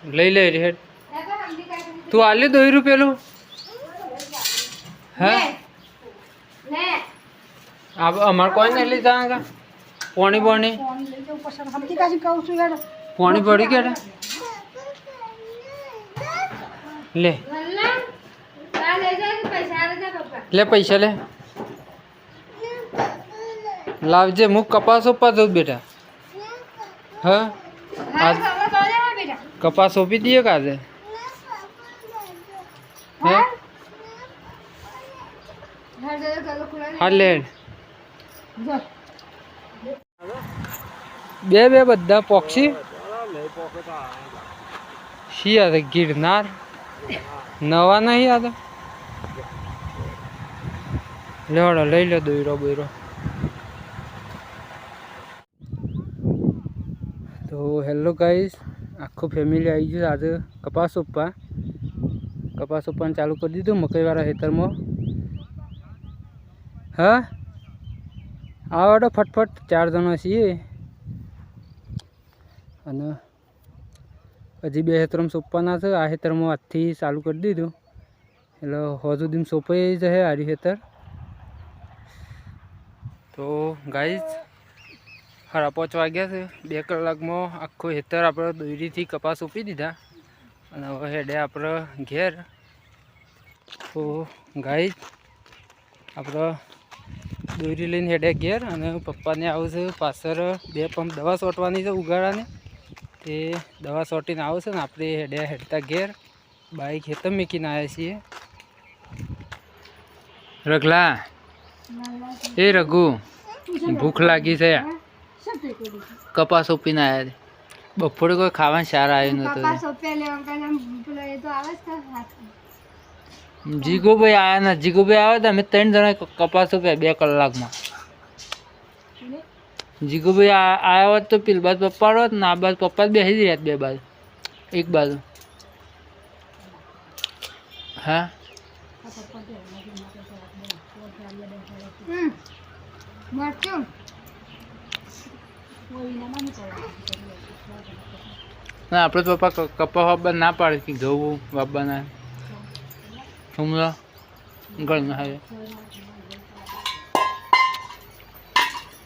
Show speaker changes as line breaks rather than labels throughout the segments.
લઈ લે રે તું આલે 2 રૂપિયા હે अब हमार कोई नहीं ले जाएगा पानी पानी पानी पड़ी क्या ले ले पैसा ले लावजे मुँह कपास उपा दो बेटा हाँ आज कपास ओपी दिए का दे हाँ ले બે બે બધા પોક્ષી શી આ ગિરનાર નવા નહીં આ લેવડો લઈ લો દોયરો બોયરો તો હેલો ગાઈસ આખું ફેમિલી આવી ગયું આજે કપાસ ઉપવાનું ચાલુ કરી દીધું મકઈવાળા ખેતરમાં હા આવો ફટફટ 4 જણા છીએ અને હજી 2 ખેતરમાં સોંપવાના છે આ ખેતરમાં આજથી ચાલુ કરી દીધું એટલે હજુ દિન સોંપાઈ જશે આરી ખેતર તો ગાઈસ 5:30 વાગ્યા છે 2 કલાકમાં આખું ખેતર આપણે દોરીથી કપાસ સોંપી દીધા અને હવે હેડે આપણે ઘેર તો ગાઈસ આપણે દોરી લઈને હેડે ઘેર અને પપ્પાને આવશે પાછળ 2 પંપ દવા છોટવાની છે ઉગાડાને તે દવા છોટીને આવશે ને આપણે હેડતા ઘેર બાઈક ખેતર મૂકીને આવ્યા છીએ રગલા એ રઘુ ભૂખ લાગી છે કપાસ સોંપીને આવ્યા બપોરે કોઈ ખાવાનું સારા આવ્યું નતું જીગુભાઈ આવ્યા ને જીગુભાઈ આવ્યા હતા અમે 3 જણા કપાસ સોંપ્યા 2 કલાકમાં જીગુભાઈ આવ્યા હોત તો પેલી બાજુ પપ્પા હોત ને આ બાજુ પપ્પા જ બેસી રહ્યા 2 બાજુ એક બાજુ હા ના આપણે પપ્પા કપા વાપવા ના પાડે કે ઘઉં વાપવાના હુમલા ઘરના હારે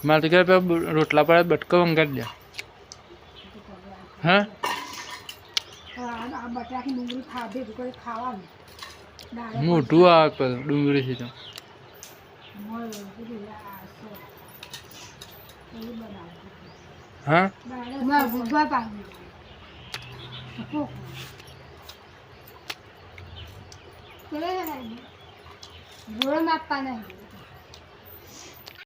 મારે તો કે રોટલા પર બટકો વંગાડી દે હા મોટું આવે પેલું ડુંગળીથી તો હા